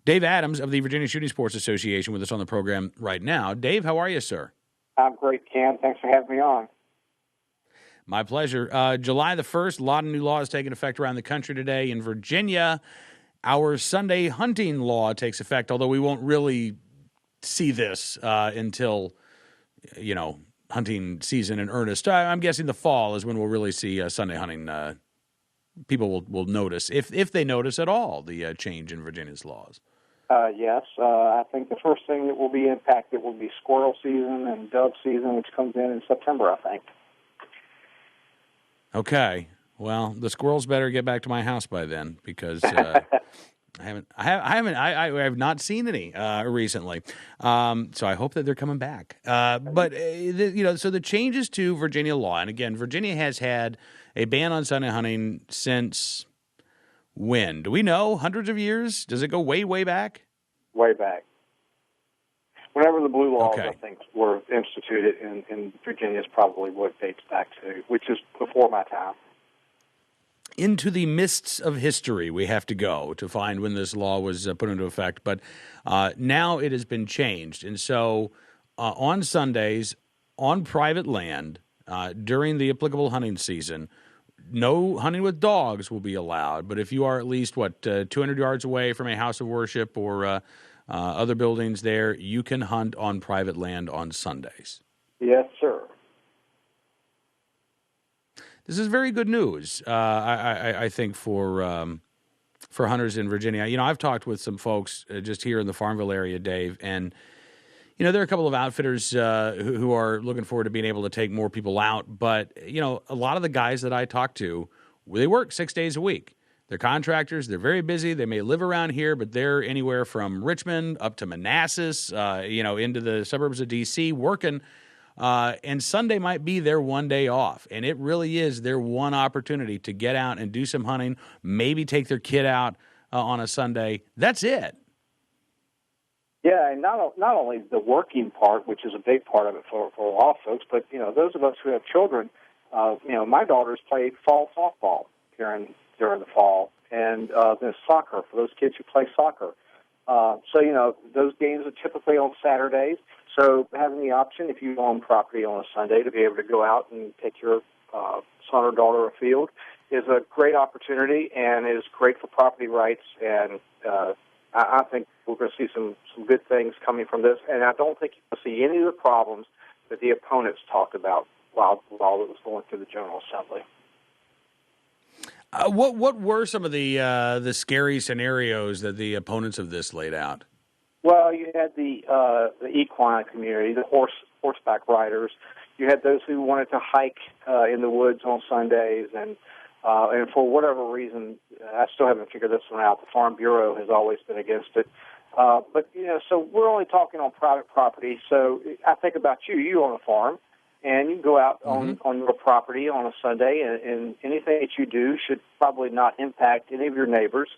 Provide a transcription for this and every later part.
Dave Adams of the Virginia Shooting Sports Association with us on the program right now. Dave, how are you, sir? I'm great, Cam. Thanks for having me on. My pleasure. July the 1st, a lot of new laws taking effect around the country today. In Virginia, our Sunday hunting law takes effect, although we won't really see this until, hunting season in earnest. I'm guessing the fall is when we'll really see Sunday hunting. People will notice, if they notice at all, the change in Virginia's laws. Yes. I think the first thing that will be impacted will be squirrel season and dove season, which comes in September, I think. Okay. Well, the squirrels better get back to my house by then, because I have not seen any recently. So I hope that they're coming back. So the changes to Virginia law, and again, Virginia has had a ban on Sunday hunting since when? Do we know? Hundreds of years? Does it go way, way back? Way back. Whenever the blue laws, Okay. I think, were instituted in Virginia is probably what it dates back to, which is before my time. Into the mists of history we have to go to find when this law was put into effect. But now it has been changed. And so on Sundays, on private land, during the applicable hunting season, no hunting with dogs will be allowed. But if you are at least, 200 yards away from a house of worship or other buildings there, you can hunt on private land on Sundays. Yes, sir. This is very good news, I think, for hunters in Virginia. I've talked with some folks just here in the Farmville area, Dave, and there are a couple of outfitters who are looking forward to being able to take more people out. But a lot of the guys that I talk to, they work 6 days a week. They're contractors. They're very busy. They may live around here, but they're anywhere from Richmond up to Manassas, into the suburbs of D.C. working. And Sunday might be their one day off, and it really is their one opportunity to get out and do some hunting, maybe take their kid out on a Sunday. That's it. Yeah, and not only the working part, which is a big part of it for a lot of folks, but those of us who have children, my daughters play fall softball during the fall, and there's soccer for those kids who play soccer. So those games are typically on Saturdays. So having the option, if you own property on a Sunday, to be able to go out and take your son or daughter afield is a great opportunity and is great for property rights. And I think we're going to see some good things coming from this. And I don't think you'll see any of the problems that the opponents talked about while it was going through the General Assembly. What were some of the scary scenarios that the opponents of this laid out? Well, you had the equine community, the horseback riders. You had those who wanted to hike in the woods on Sundays, and for whatever reason, I still haven't figured this one out. The Farm Bureau has always been against it. But so we're only talking on private property. So I think about you. You own a farm, and you can go out on your property on a Sunday, and anything that you do should probably not impact any of your neighbors.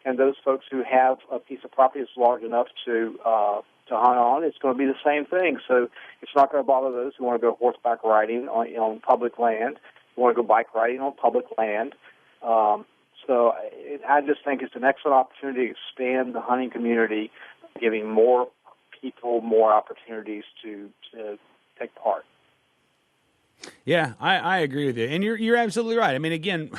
And those folks who have a piece of property that's large enough to hunt on, it's going to be the same thing. So it's not going to bother those who want to go horseback riding on public land, who want to go bike riding on public land. So I just think it's an excellent opportunity to expand the hunting community, giving more people more opportunities to take part. Yeah, I agree with you, and you're absolutely right. I mean, again,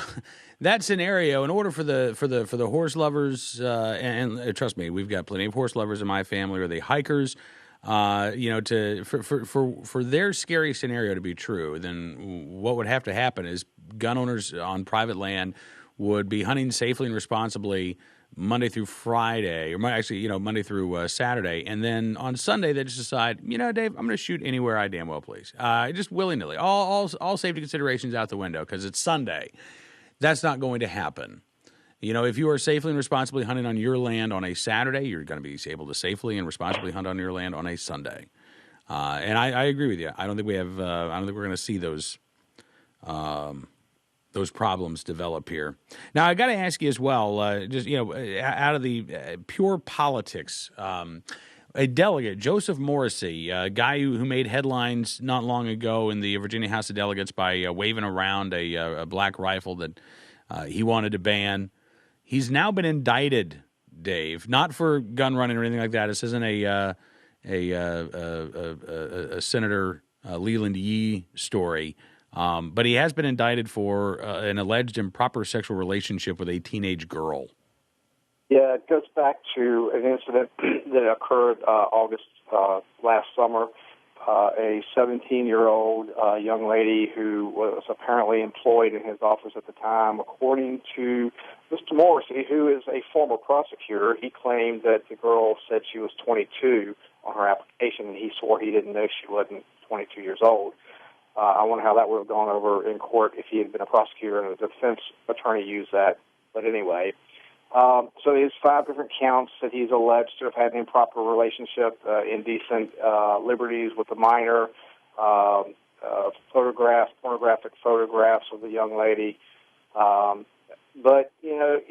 that scenario, in order for the horse lovers, and trust me, we've got plenty of horse lovers in my family, or the hikers, for their scary scenario to be true, then what would have to happen is gun owners on private land would be hunting safely and responsibly Monday through Friday, or Monday through Saturday, and then on Sunday they just decide, Dave, I'm going to shoot anywhere I damn well please, just willy-nilly, all safety considerations out the window because it's Sunday. That's not going to happen. If you are safely and responsibly hunting on your land on a Saturday, you're going to be able to safely and responsibly hunt on your land on a Sunday. And I agree with you. I don't think we have. I don't think we're going to see those problems develop here. Now, I got to ask you as well, out of the pure politics, a delegate, Joseph Morrissey, a guy who made headlines not long ago in the Virginia House of Delegates by waving around a black rifle that he wanted to ban. He's now been indicted Dave, not for gun running or anything like that. This isn't a Senator Leland Yee story, but he has been indicted for an alleged improper sexual relationship with a teenage girl. Yeah, it goes back to an incident that occurred August last summer. A 17-year-old young lady who was apparently employed in his office at the time. According to Mr. Morrissey, who is a former prosecutor, he claimed that the girl said she was 22 on her application, and he swore he didn't know she wasn't 22 years old. I wonder how that would have gone over in court if he had been a prosecutor and a defense attorney used that. But anyway, so there's 5 different counts that he's alleged to have had an improper relationship, indecent liberties with a minor, pornographic photographs of the young lady. But, you know,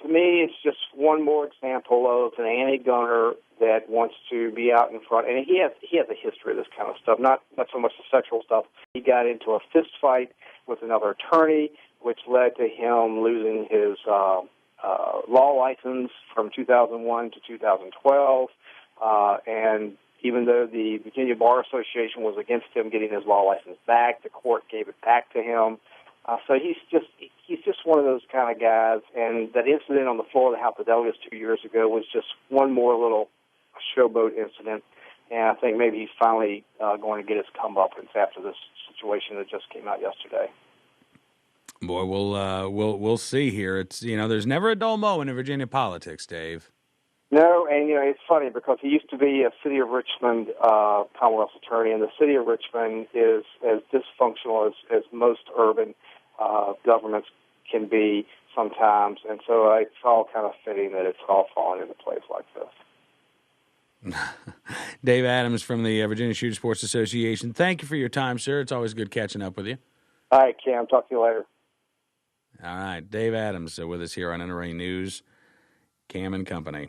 to me, it's just one more example of an anti-gunner that wants to be out in front. And he has a history of this kind of stuff, not so much the sexual stuff. He got into a fist fight with another attorney, which led to him losing his law license from 2001 to 2012, and even though the Virginia Bar Association was against him getting his law license back, the court gave it back to him. So he's just one of those kind of guys. And that incident on the floor of the House of Delegates 2 years ago was just one more little showboat incident. And I think maybe he's finally going to get his comeuppance after this situation that just came out yesterday. Boy, we'll see here. It's, you know, there's never a dull moment in Virginia politics, Dave. No, and you know it's funny because he used to be a City of Richmond Commonwealth attorney, and the City of Richmond is as dysfunctional as most urban governments can be sometimes, and so it's all kind of fitting that it's all falling into place like this. Dave Adams from the Virginia Shooter Sports Association. Thank you for your time, sir. It's always good catching up with you. All right, Cam. Talk to you later. All right, Dave Adams with us here on NRANews Cam and Company.